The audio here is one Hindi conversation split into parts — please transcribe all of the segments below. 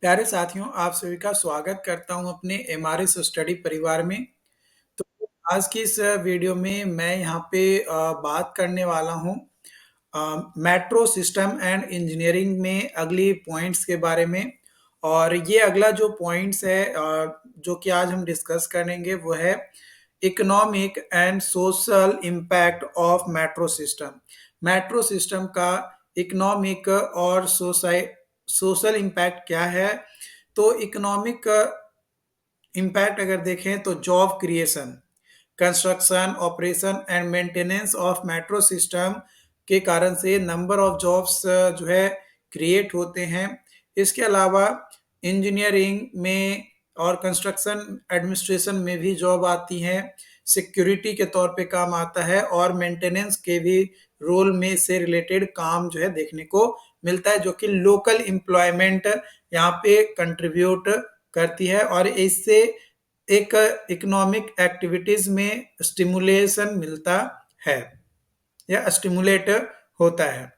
प्यारे साथियों, आप सभी का स्वागत करता हूँ अपने एमआरएस स्टडी परिवार में। तो आज की इस वीडियो में मैं यहाँ पे बात करने वाला हूँ मेट्रो सिस्टम एंड इंजीनियरिंग में अगली पॉइंट्स के बारे में। और ये अगला जो पॉइंट्स है जो कि आज हम डिस्कस करेंगे वो है economic and social impact of metro system. Metro system का इकोनॉमिक और सोशल इम्पैक्ट क्या है। तो इकोनॉमिक इम्पैक्ट अगर देखें तो job creation, construction, operation and maintenance of metro system के कारण से नंबर ऑफ जॉब्स जो है क्रिएट होते हैं। इसके अलावा इंजीनियरिंग में और कंस्ट्रक्शन एडमिनिस्ट्रेशन में भी जॉब आती हैं, सिक्योरिटी के तौर पे काम आता है और मेंटेनेंस के भी रोल में से रिलेटेड काम जो है देखने को मिलता है, जो कि लोकल एम्प्लॉयमेंट यहाँ पे कंट्रीब्यूट करती है और इससे एक इकोनॉमिक एक्टिविटीज में स्टिमुलेशन मिलता है या स्टिमुलेट होता है।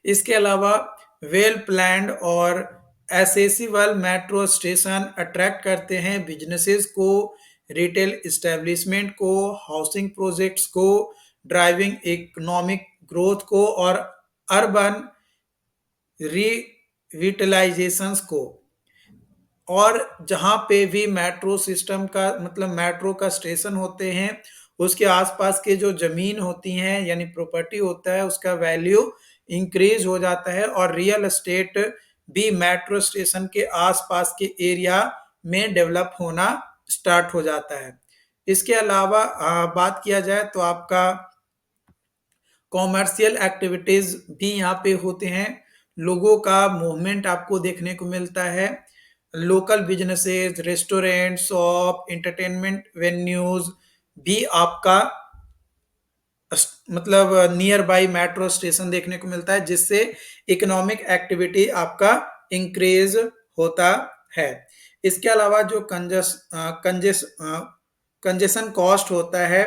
इसके अलावा वेल प्लान्ड और एसेसिबल मेट्रो स्टेशन अट्रैक्ट करते हैं बिजनेसेस को, रिटेल एस्टेब्लिशमेंट को, हाउसिंग प्रोजेक्ट्स को, ड्राइविंग इकोनॉमिक ग्रोथ को और अर्बन रिविटलाइजेशंस को। और जहाँ पे भी मेट्रो सिस्टम का मतलब मेट्रो का स्टेशन होते हैं, उसके आसपास के जो ज़मीन होती हैं यानी प्रॉपर्टी होता है, उसका वैल्यू इंक्रीज़ हो जाता है और रियल एस्टेट भी मेट्रो स्टेशन के आसपास के एरिया में डेवलप होना स्टार्ट हो जाता है। इसके अलावा बात किया जाए तो आपका कॉमर्शियल एक्टिविटीज़ भी यहाँ पे होते हैं। लोगों का मूवमेंट आपको देखने को मिलता है। Local businesses, restaurant, shop, entertainment venues भी आपका मतलब नियर बाई मेट्रो स्टेशन देखने को मिलता है, जिससे इकोनॉमिक एक्टिविटी आपका इंक्रीज होता है। इसके अलावा जो कंजेशन कॉस्ट होता है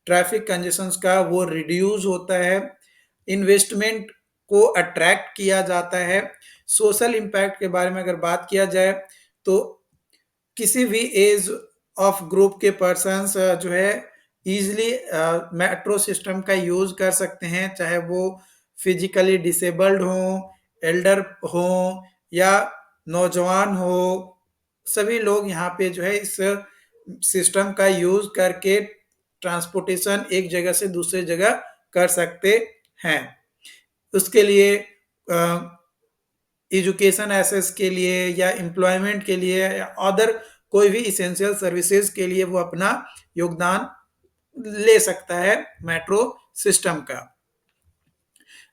ट्रैफिक कंजेशन का, वो रिड्यूस होता है। इन्वेस्टमेंट को अट्रैक्ट किया जाता है। सोशल इम्पैक्ट के बारे में अगर बात किया जाए तो किसी भी एज ऑफ ग्रुप के पर्सन्स जो है ईजिली मेट्रो सिस्टम का यूज कर सकते हैं, चाहे वो फिजिकली डिसेबल्ड हो, एल्डर हो या नौजवान हो। सभी लोग यहाँ पे जो है इस सिस्टम का यूज करके ट्रांसपोर्टेशन एक जगह से दूसरे जगह कर सकते हैं। उसके लिए एजुकेशन एक्सेस के लिए या एम्प्लॉयमेंट के लिए या अदर कोई भी इसेंशियल सर्विसेज के लिए वो अपना योगदान ले सकता है मेट्रो सिस्टम का।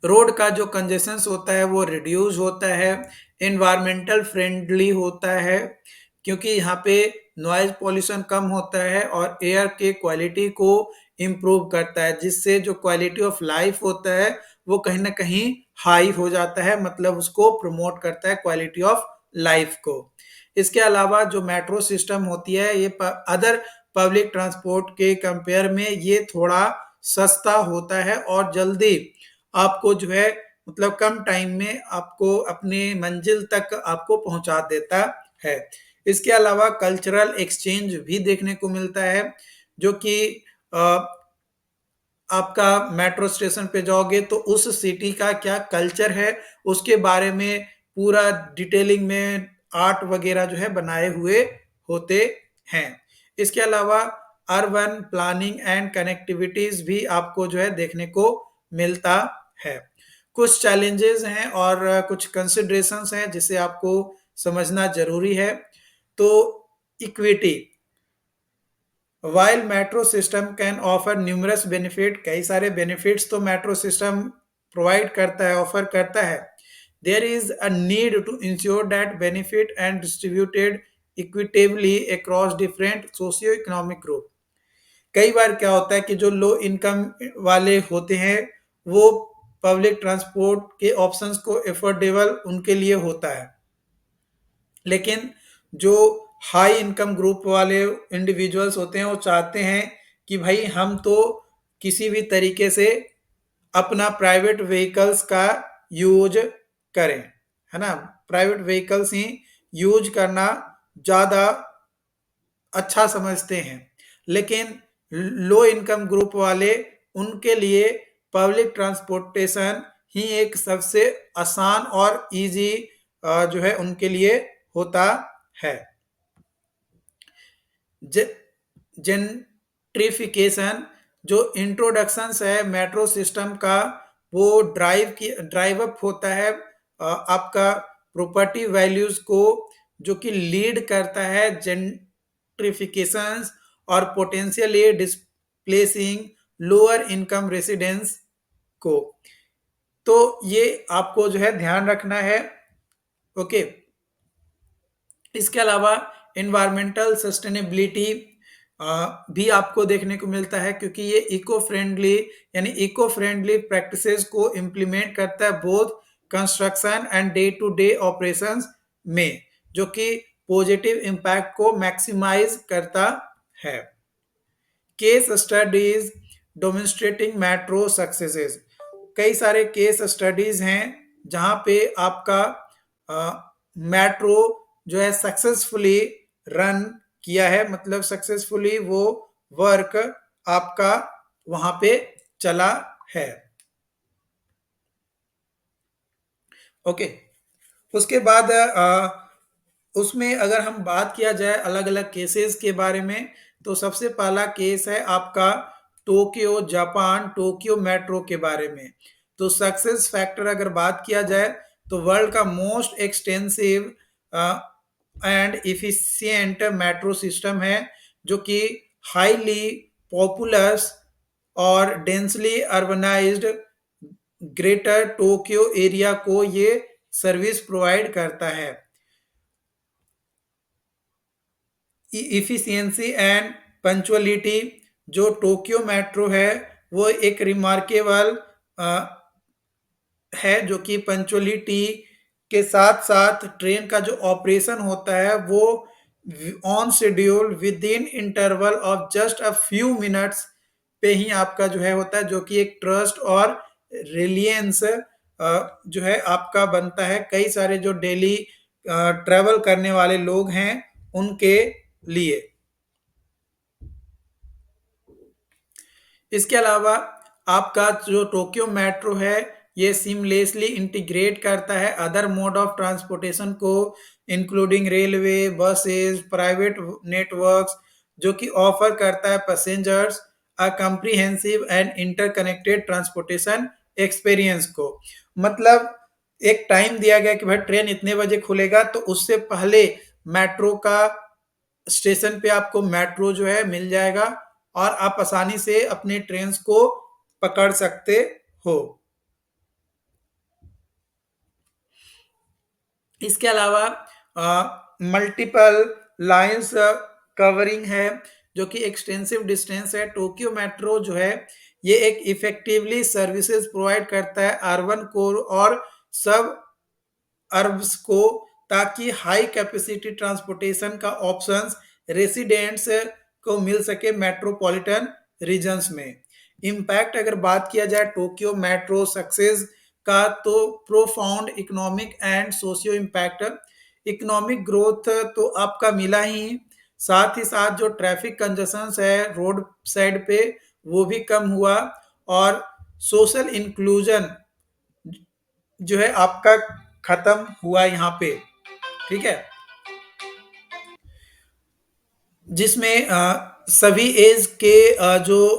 रोड का जो कंजेशन होता है वो रिड्यूस होता है, एनवायरमेंटल फ्रेंडली होता है क्योंकि यहाँ पे नॉइज पॉल्यूशन कम होता है और एयर के क्वालिटी को इम्प्रूव करता है, जिससे जो क्वालिटी ऑफ लाइफ होता है वो कहीं ना कहीं हाई हो जाता है, मतलब उसको प्रमोट करता है क्वालिटी ऑफ लाइफ को। इसके अलावा जो मेट्रो सिस्टम होती है ये अदर पब्लिक ट्रांसपोर्ट के कंपेयर में ये थोड़ा सस्ता होता है और जल्दी आपको जो है मतलब कम टाइम में आपको अपने मंजिल तक आपको पहुंचा देता है। इसके अलावा कल्चरल एक्सचेंज भी देखने को मिलता है, जो कि आपका मेट्रो स्टेशन पे जाओगे तो उस सिटी का क्या कल्चर है उसके बारे में पूरा डिटेलिंग में आर्ट वगैरह जो है बनाए हुए होते हैं। इसके अलावा अर्बन प्लानिंग एंड कनेक्टिविटीज भी आपको जो है देखने को मिलता है। कुछ चैलेंजेस हैं और कुछ कंसिडरेशंस हैं जिसे आपको समझना जरूरी है। तो equity, while metro system can offer numerous benefit, कई सारे बेनिफिट्स तो मेट्रो सिस्टम प्रोवाइड करता है, ऑफर करता है। There is a need to ensure that benefit and distributed equitably across different socio economic group. कई बार क्या होता है कि जो लो इनकम वाले होते हैं वो पब्लिक ट्रांसपोर्ट के ऑप्शंस को एफोर्डेबल उनके लिए होता है, लेकिन जो हाई इनकम ग्रुप वाले इंडिविजुअल्स होते हैं वो चाहते हैं कि भाई हम तो किसी भी तरीके से अपना प्राइवेट व्हीकल्स का यूज करें, है ना। प्राइवेट व्हीकल्स ही यूज करना ज़्यादा अच्छा समझते हैं। लेकिन लो इनकम ग्रुप वाले, उनके लिए पब्लिक ट्रांसपोर्टेशन ही एक सबसे आसान और ईज़ी जो है उनके लिए होता है। जे जेंट्रिफिकेशन जो इंट्रोडक्शंस है मेट्रो सिस्टम का, वो ड्राइव अप होता है आपका प्रॉपर्टी वैल्यूज को, जो कि लीड करता है जेंट्रिफिकेशंस और potentially displacing lower income residents को। तो ये आपको जो है ध्यान रखना है। ओके। इसके अलावा इन्वायरमेंटल सस्टेनेबिलिटी भी आपको देखने को मिलता है, क्योंकि ये इको फ्रेंडली प्रैक्टिसेस को इम्प्लीमेंट करता है both construction and day to day operations में, जो कि पॉजिटिव इम्पैक्ट को मैक्सिमाइज करता है। Case studies demonstrating metro successes, कई सारे केस स्टडीज हैं जहां पे आपका मेट्रो जो है सक्सेसफुली रन किया है, मतलब सक्सेसफुली वो वर्क आपका वहां पे चला है। ओके। उसके बाद उसमें अगर हम बात किया जाए अलग अलग केसेस के बारे में, तो सबसे पहला केस है आपका टोक्यो जापान टोक्यो मेट्रो के बारे में। तो सक्सेस फैक्टर अगर बात किया जाए, तो वर्ल्ड का most extensive and efficient metro system है, जो कि हाईली पॉपुलस और densely urbanised greater Tokyo area को ये सर्विस प्रोवाइड करता है। इफिशियंसी एंड पंचुअलिटी, जो टोक्यो मेट्रो है वो एक रिमार्केबल है, जो कि पंचुअलिटी के साथ साथ ट्रेन का जो ऑपरेशन होता है वो on schedule with in interval of just a few minutes पे ही आपका जो है होता है, जो कि एक ट्रस्ट और रिलियंस जो है आपका बनता है कई सारे जो डेली ट्रेवल करने वाले लोग हैं उनके लिए। इसके अलावा आपका जो टोक्यो मेट्रो है, ये सीमलेसली इंटीग्रेट करता है अदर मोड ऑफ ट्रांसपोर्टेशन को, including railway, buses, private networks, जो कि ऑफर करता है passengers a comprehensive and interconnected transportation experience को। मतलब एक टाइम दिया गया कि भाई ट्रेन इतने बजे खुलेगा, तो उससे पहले मेट्रो का स्टेशन पे आपको मेट्रो जो है मिल जाएगा और आप आसानी से अपने ट्रेन को पकड़ सकते हो। इसके अलावा मल्टीपल लाइंस कवरिंग है, जो कि एक्सटेंसिव डिस्टेंस है। टोक्यो मेट्रो जो है ये एक इफेक्टिवली सर्विसेज प्रोवाइड करता है अर्बन कोर और सब अर्ब्स को, ताकि हाई कैपेसिटी ट्रांसपोर्टेशन का ऑप्शंस रेसिडेंट्स को मिल सके मेट्रोपॉलिटन रीजन्स में। इम्पैक्ट अगर बात किया जाए टोक्यो मेट्रो सक्सेस का, तो profound economic and socio impact. Economic growth तो आपका मिला ही, साथ ही साथ जो ट्रैफिक कंजेशंस है रोड साइड पे वो भी कम हुआ, और सोशल इंक्लूजन जो है आपका खत्म हुआ यहाँ पे। ठीक है। जिसमें सभी एज के जो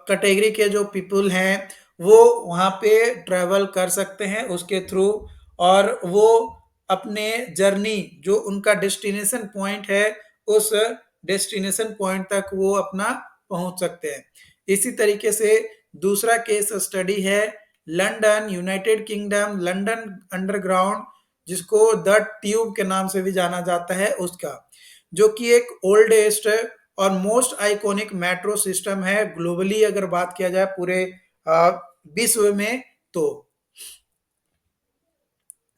कैटेगरी के जो पीपल हैं वो वहाँ पे ट्रैवल कर सकते हैं उसके थ्रू, और वो अपने जर्नी जो उनका डेस्टिनेशन पॉइंट है उस डेस्टिनेशन पॉइंट तक वो अपना पहुंच सकते हैं। इसी तरीके से दूसरा केस स्टडी है London United kingdom London underground, जिसको द ट्यूब के नाम से भी जाना जाता है उसका, जो कि एक ओल्डेस्ट और मोस्ट आइकॉनिक मेट्रो सिस्टम है ग्लोबली अगर बात किया जाए पूरे विश्व में। तो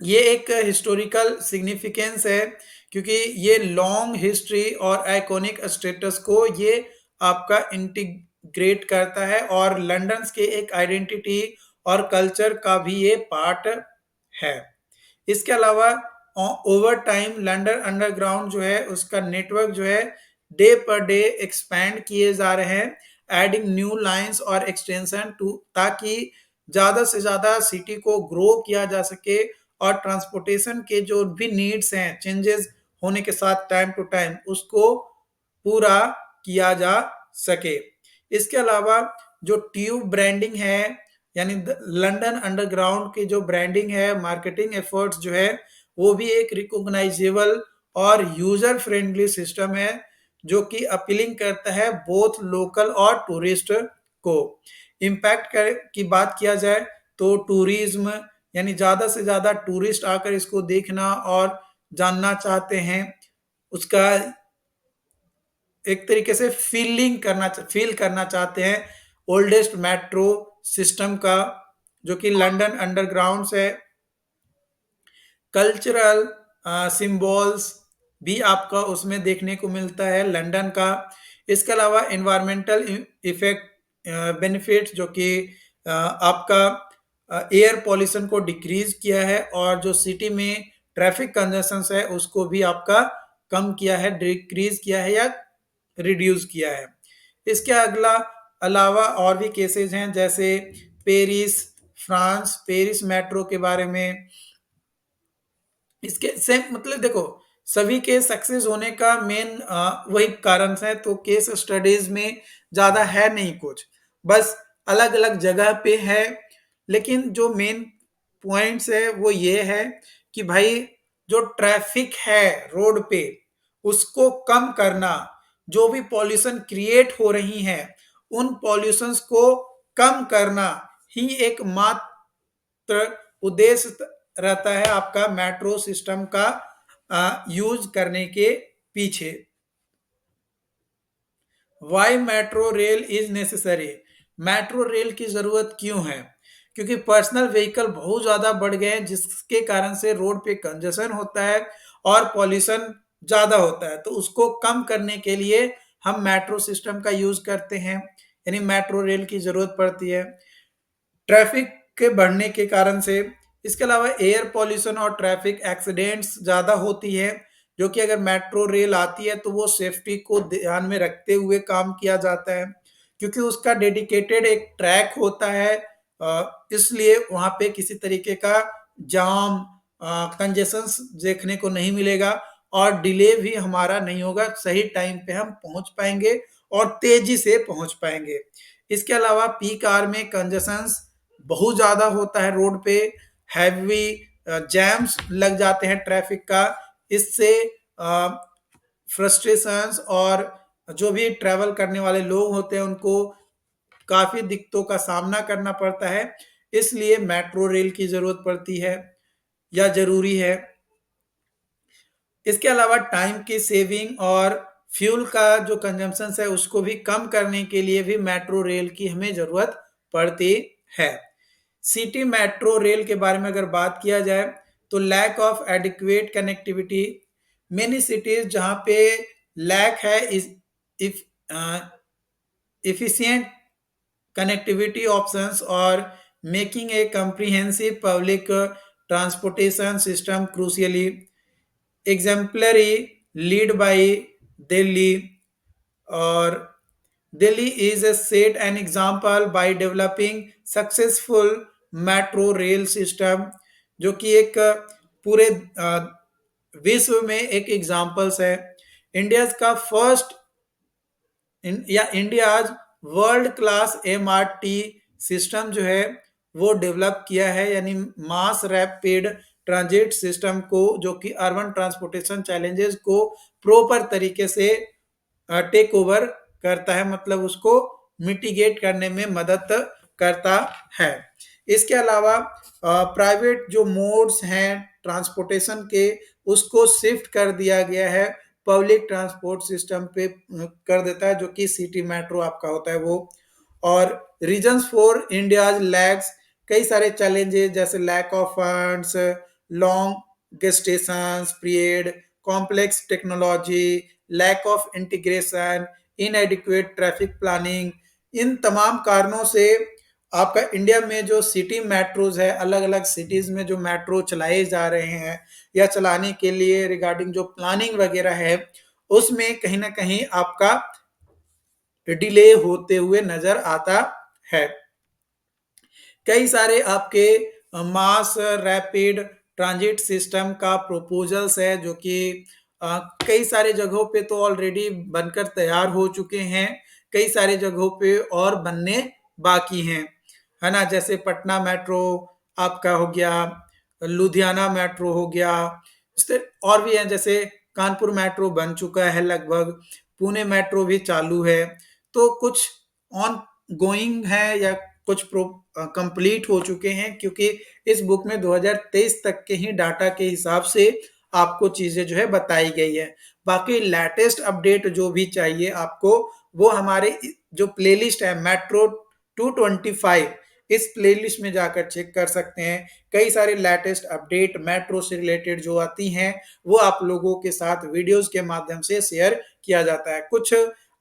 ये एक हिस्टोरिकल सिग्निफिकेंस है, क्योंकि ये लॉन्ग हिस्ट्री और आइकॉनिक स्टेटस को ये आपका इंटीग्रेट करता है, और लंदन के एक आइडेंटिटी और कल्चर का भी ये पार्ट है। इसके अलावा ओवर टाइम लंदन अंडरग्राउंड जो है उसका नेटवर्क जो है डे पर डे एक्सपैंड किए जा रहे हैं, एडिंग न्यू लाइंस और एक्सटेंशन टू, ताकि ज्यादा से ज्यादा सिटी को ग्रो किया जा सके और ट्रांसपोर्टेशन के जो भी नीड्स हैं चेंजेस होने के साथ टाइम टू टाइम उसको पूरा किया जा सके। इसके अलावा जो ट्यूब ब्रांडिंग है, यानी लंदन अंडरग्राउंड की जो ब्रांडिंग है, मार्केटिंग एफर्ट्स जो है, वो भी एक रिकॉग्नाइजेबल और यूजर फ्रेंडली सिस्टम है जो कि अपीलिंग करता है बोथ लोकल और टूरिस्ट को। इम्पैक्ट की बात किया जाए तो टूरिज्म, यानी ज्यादा से ज्यादा टूरिस्ट आकर इसको देखना और जानना चाहते हैं, उसका एक तरीके से फील करना चाहते हैं ओल्डेस्ट मेट्रो सिस्टम का, जो कि लंदन अंडरग्राउंड से। कल्चरल सिंबल्स भी आपका उसमें देखने को मिलता है लंदन का। इसके अलावा एनवायरमेंटल इफेक्ट बेनिफिट्स, जो कि आपका एयर पॉल्यूशन को डिक्रीज किया है और जो सिटी में ट्रैफिक कंजेशन है उसको भी आपका कम किया है, डिक्रीज किया है या रिड्यूस किया है। इसके अगला अलावा और भी केसेस हैं, जैसे पेरिस, फ्रांस, पेरिस मेट्रो के बारे में। इसके सेम मतलब देखो, सभी के सक्सेस होने का मेन वही कारण है, तो केस स्टडीज में ज्यादा है नहीं कुछ, बस अलग अलग जगह पे है। लेकिन जो मेन पॉइंट्स है वो ये है कि भाई जो ट्रैफिक है रोड पे उसको कम करना, जो भी पॉल्यूशन क्रिएट हो रही हैं उन पॉल्यूशंस को कम करना ही एकमात्र उद्देश्य रहता है आपका मेट्रो सिस्टम का यूज करने के पीछे। Why metro rail is necessary, metro rail की जरूरत क्यों है? क्योंकि पर्सनल व्हीकल बहुत ज्यादा बढ़ गए हैं, जिसके कारण से रोड पे कंजेशन होता है और पॉल्यूशन ज्यादा होता है, तो उसको कम करने के लिए हम मेट्रो सिस्टम का यूज करते हैं, यानी मेट्रो रेल की जरूरत पड़ती है ट्रैफिक के बढ़ने के कारण से। इसके अलावा एयर पॉल्यूशन और ट्रैफिक एक्सीडेंट्स ज़्यादा होती है, जो कि अगर मेट्रो रेल आती है तो वो सेफ्टी को ध्यान में रखते हुए काम किया जाता है, क्योंकि उसका डेडिकेटेड एक ट्रैक होता है। इसलिए वहाँ पे किसी तरीके का जाम, कंजेशंस देखने को नहीं मिलेगा और डिले भी हमारा नहीं होगा, सही टाइम पे हम पहुँच पाएंगे और तेजी से पहुँच पाएंगे। इसके अलावा पीक आवर में कंजेशंस बहुत ज्यादा होता है रोड पे, हैवी जैम्स लग जाते हैं ट्रैफिक का। इससे फ्रस्ट्रेशंस और जो भी ट्रैवल करने वाले लोग होते हैं उनको काफी दिक्कतों का सामना करना पड़ता है, इसलिए मेट्रो रेल की जरूरत पड़ती है या जरूरी है। इसके अलावा टाइम की सेविंग और फ्यूल का जो कंजम्पशन है उसको भी कम करने के लिए भी मेट्रो रेल की हमें जरूरत पड़ती है। सिटी मेट्रो रेल के बारे में अगर बात किया जाए तो lack of adequate connectivity, many cities जहाँ पे लैक है if efficient connectivity options or making a comprehensive public transportation system crucially exemplary lead by Delhi, or Delhi is a set an example by developing successful metro rail system, जो कि एक पूरे विश्व में एक एग्जाम्पल्स है। इंडिया का first India's world class MRT system जो है वो डेवलप किया है, यानी मास रैपिड ट्रांजिट सिस्टम को, जो कि अर्बन ट्रांसपोर्टेशन चैलेंजेस को प्रॉपर तरीके से टेक ओवर करता है, मतलब उसको मिटिगेट करने में मदद करता है। इसके अलावा प्राइवेट जो मोड्स हैं ट्रांसपोर्टेशन के उसको शिफ्ट कर दिया गया है, पब्लिक ट्रांसपोर्ट सिस्टम पे कर देता है, जो कि सिटी मेट्रो आपका होता है वो। और रीजंस फॉर इंडियाज लैग्स, कई सारे चैलेंजेस जैसे lack of funds, long gestations period, complex technology, lack of integration, inadequate traffic planning, इन तमाम कारणों से आपका इंडिया में जो सिटी मेट्रोज़ है, अलग-अलग सिटीज़ में जो मेट्रो चलाए जा रहे हैं या चलाने के लिए रिगार्डिंग जो प्लानिंग वगैरह है, उसमें कहीं न कहीं आपका डिले होते हुए नज़र आता है। कई सारे आपके मास रैपिड ट्रांजिट सिस्टम का प्रपोजल्स है जो कि कई सारे जगहों पे तो ऑलरेडी बनकर तैयार हो चुके हैं, कई सारी जगहों पे और बनने बाकी हैं, है ना? जैसे पटना मेट्रो आपका हो गया, लुधियाना मेट्रो हो गया, इससे और भी हैं जैसे कानपुर मेट्रो बन चुका है लगभग, पुणे मेट्रो भी चालू है, तो कुछ ऑन गोइंग है या कुछ कंप्लीट हो चुके हैं क्योंकि इस बुक में 2023 तक के ही डाटा के हिसाब से आपको चीजें जो है बताई गई है। बाकी लेटेस्ट अपडेट जो भी चाहिए आपको वो हमारे जो प्लेलिस्ट है मेट्रो 225 इस प्लेलिस्ट में जाकर चेक कर सकते हैं। कई सारे लेटेस्ट अपडेट मेट्रो से रिलेटेड जो आती हैं वो आप लोगों के साथ वीडियोस के माध्यम से शेयर किया जाता है। कुछ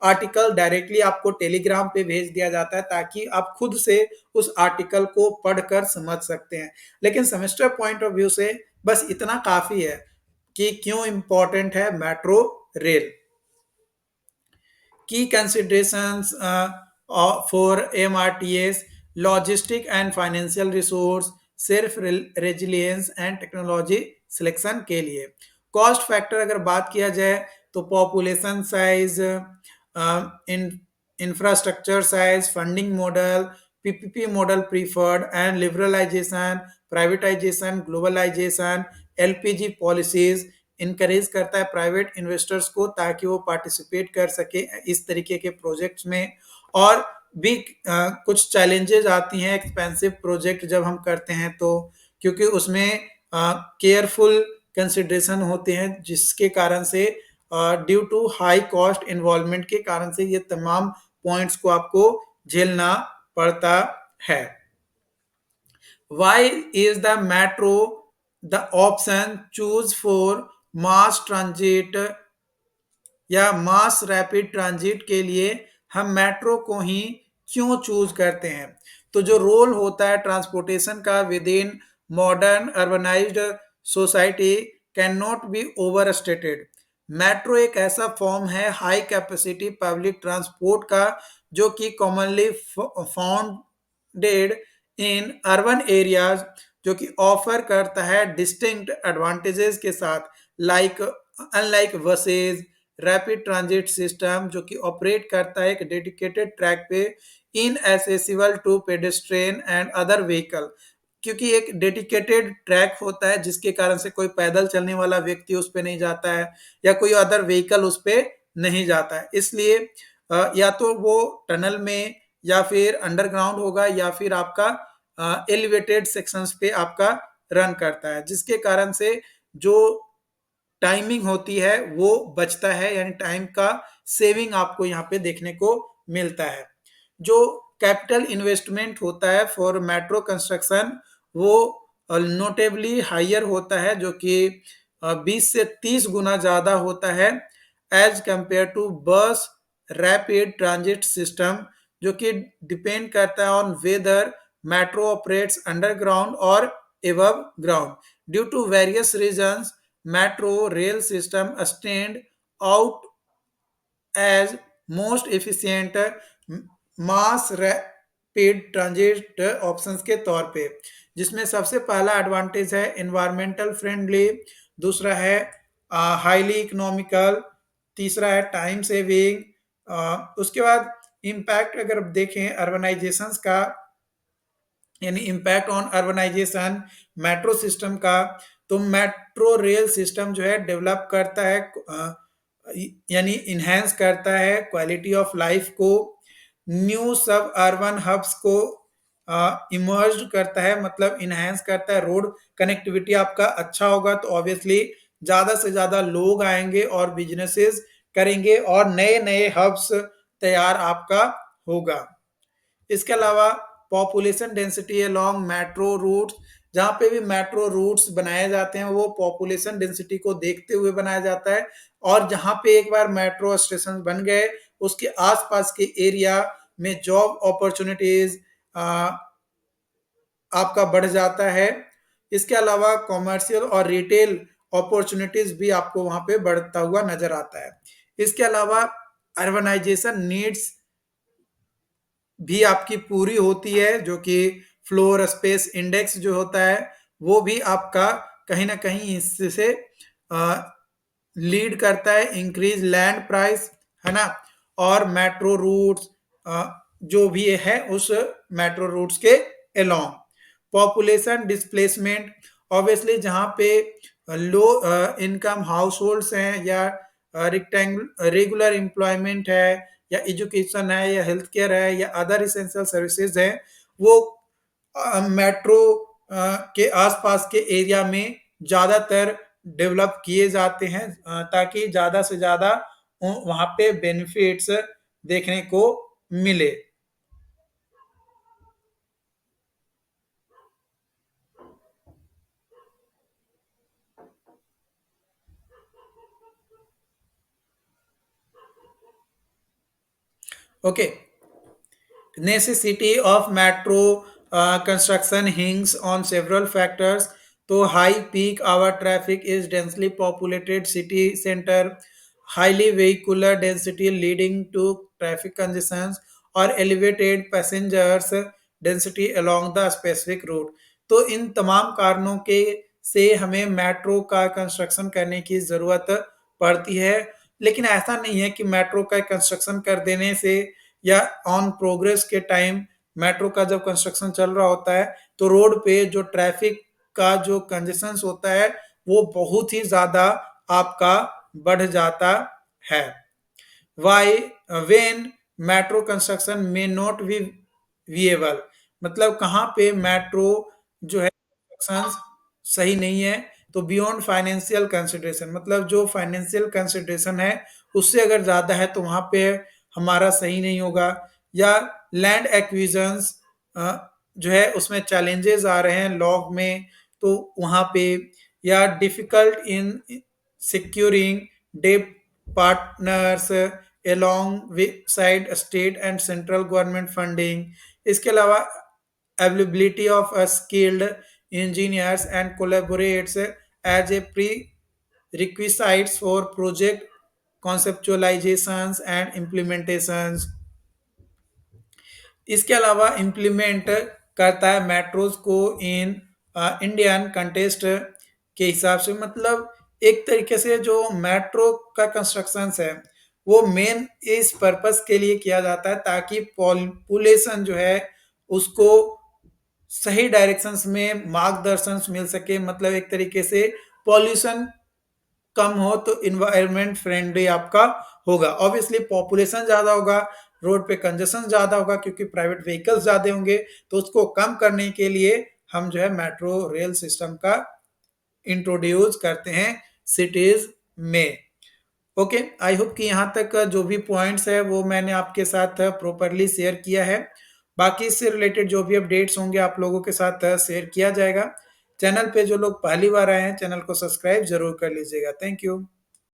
आर्टिकल डायरेक्टली आपको टेलीग्राम पे भेज दिया जाता है ताकि आप खुद से उस आर्टिकल को पढ़कर समझ सकते हैं। लेकिन सेमेस्टर पॉइंट ऑफ व्यू से बस इतना काफ़ी है कि क्यों इम्पोर्टेंट है metro rail. Key considerations for MRTS: logistic and financial resource, self resilience and technology selection के लिए। कॉस्ट फैक्टर अगर बात किया जाए तो population size, infrastructure size, funding model, PPP model preferred and liberalisation, privatisation, globalisation, LPG policies encourage करता है प्राइवेट इन्वेस्टर्स को ताकि वो पार्टिसिपेट कर सके इस तरीके के प्रोजेक्ट्स में। और भी कुछ चैलेंजेस आती हैं एक्सपेंसिव प्रोजेक्ट जब हम करते हैं तो, क्योंकि उसमें केयरफुल कंसिडरेशन होते हैं जिसके कारण से due to high cost involvement के कारण से ये तमाम पॉइंट्स को आपको झेलना पड़ता है। Why is the metro the option choose for mass transit या मास रैपिड ट्रांजिट के लिए हम मेट्रो को ही क्यों चूज करते हैं? तो जो रोल होता है ट्रांसपोर्टेशन का with in modern urbanised society can not be over stated. Metro एक ऐसा फॉर्म है हाई कैपेसिटी पब्लिक ट्रांसपोर्ट का जो कि commonly founded in urban areas, जो कि ऑफर करता है डिस्टिंक्ट एडवांटेजेस के साथ like unlike buses rapid transit system जो कि ऑपरेट करता है एक डेडिकेटेड ट्रैक पे inaccessible to pedestrian and other vehicle, क्योंकि एक डेडिकेटेड ट्रैक होता है जिसके कारण से कोई पैदल चलने वाला व्यक्ति उस पे नहीं जाता है या कोई अदर व्हीकल उस पे नहीं जाता है। इसलिए या तो वो टनल में या फिर अंडरग्राउंड होगा या फिर आपका एलिवेटेड सेक्शंस पे आपका रन करता है, जिसके कारण से जो टाइमिंग होती है वो बचता है, यानी टाइम का सेविंग आपको यहाँ पे देखने को मिलता है। जो कैपिटल इन्वेस्टमेंट होता है फॉर मेट्रो कंस्ट्रक्शन वो नोटेबली हायर होता है जो कि 20 से 30 गुना ज़्यादा होता है as compare to bus rapid transit system, जो कि डिपेंड करता है on whether metro operates underground और above ground. Due to various reasons metro rail system stand out as most efficient mass rapid transit options के तौर पे, जिसमें सबसे पहला एडवांटेज है एनवायरमेंटल फ्रेंडली, दूसरा है हाईली इकोनॉमिकल, तीसरा है टाइम सेविंग। उसके बाद इम्पैक्ट अगर देखें अर्बनाइजेशंस का, यानी impact on urbanisation metro system का, तो मेट्रो रेल सिस्टम जो है डेवलप करता है यानी इन्हेंस करता है क्वालिटी ऑफ लाइफ को, न्यू सब अर्बन हब्स को इमर्ज करता है, मतलब इन्हेंस करता है। रोड कनेक्टिविटी आपका अच्छा होगा तो ऑब्वियसली ज़्यादा से ज़्यादा लोग आएंगे और बिजनेसेस करेंगे और नए नए हब्स तैयार आपका होगा। इसके अलावा population density along metro routes, जहाँ पे भी मेट्रो रूट्स बनाए जाते हैं वो पॉपुलेशन डेंसिटी को देखते हुए बनाया जाता है, और जहाँ पे एक बार मेट्रो स्टेशन बन गए उसके आसपास के एरिया में जॉब अपॉर्चुनिटीज, आपका बढ़ जाता है। इसके अलावा कॉमर्शियल और रिटेल अपॉर्चुनिटीज भी आपको वहां पे बढ़ता हुआ नजर आता है। इसके अलावा अर्बनाइजेशन नीड्स भी आपकी पूरी होती है, जो कि फ्लोर स्पेस इंडेक्स जो होता है वो भी आपका कहीं ना कहीं इससे लीड करता है। इंक्रीज लैंड प्राइस, है ना, और मेट्रो रूट्स जो भी है उस मेट्रो रूट्स के अलोंग पॉपुलेशन डिस्प्लेसमेंट, ऑब्वियसली जहाँ पे लो इनकम हाउस होल्ड्स हैं या रेगुलर एम्प्लॉयमेंट है या एजुकेशन है या हेल्थ केयर है या अदर इसेंशियल सर्विसेज है, वो मेट्रो के आसपास के एरिया में ज़्यादातर डेवलप किए जाते हैं, ताकि ज़्यादा से ज़्यादा वहाँ पे बेनिफिट्स देखने को मिले। Okay, necessity of metro construction hinges on several factors. तो high peak hour traffic is densely populated city center, highly vehicular density leading to traffic congestions, और elevated passengers density along the specific route। तो इन तमाम कारणों के से हमें मेट्रो का कंस्ट्रक्शन करने की ज़रूरत पड़ती है। लेकिन ऐसा नहीं है कि मेट्रो का कंस्ट्रक्शन कर देने से या ऑन प्रोग्रेस के टाइम मेट्रो का जब कंस्ट्रक्शन चल रहा होता है तो रोड पे जो ट्रैफिक का जो कंजेशन होता है वो बहुत ही ज्यादा आपका बढ़ जाता है। वाई वेन मेट्रो कंस्ट्रक्शन में नॉट बी विएबल, मतलब कहाँ पे मेट्रो जो है कंस्ट्रक्शन सही नहीं है। तो बियॉन्ड फाइनेंशियल कंसिडरेशन, मतलब जो फाइनेंशियल कंसिडरेशन है उससे अगर ज्यादा है तो वहां पे हमारा सही नहीं होगा। या लैंड एक्विजन्स जो है उसमें चैलेंजेस आ रहे हैं लॉग में, तो वहां पे या डिफिकल्ट इन सिक्योरिंग डेप partners along side state and central government funding। इसके अलावा availability of a skilled engineers and collaborates as a prerequisites for project conceptualizations and implementations। इसके अलावा इम्प्लीमेंट करता है मेट्रोज को इन इंडियन कंटेस्ट के हिसाब से, मतलब एक तरीके से जो मेट्रो का कंस्ट्रक्शन है वो मेन इस पर्पस के लिए किया जाता है ताकि पॉपुलेशन जो है उसको सही डायरेक्शंस में मार्गदर्शन मिल सके, मतलब एक तरीके से पॉल्यूशन कम हो तो इन्वायरमेंट फ्रेंडली आपका होगा। ऑब्वियसली पॉपुलेशन ज्यादा होगा, रोड पे कंजेशन ज्यादा होगा क्योंकि प्राइवेट व्हीकल्स ज्यादा होंगे, तो उसको कम करने के लिए हम जो है मेट्रो रेल सिस्टम का इंट्रोड्यूस करते हैं सिटीज में। ओके, आई होप कि यहाँ तक जो भी पॉइंट्स है वो मैंने आपके साथ प्रॉपरली शेयर किया है। बाकी इससे रिलेटेड जो भी अपडेट्स होंगे आप लोगों के साथ शेयर किया जाएगा। चैनल पे जो लोग पहली बार आए हैं चैनल को सब्सक्राइब जरूर कर लीजिएगा। Thank you.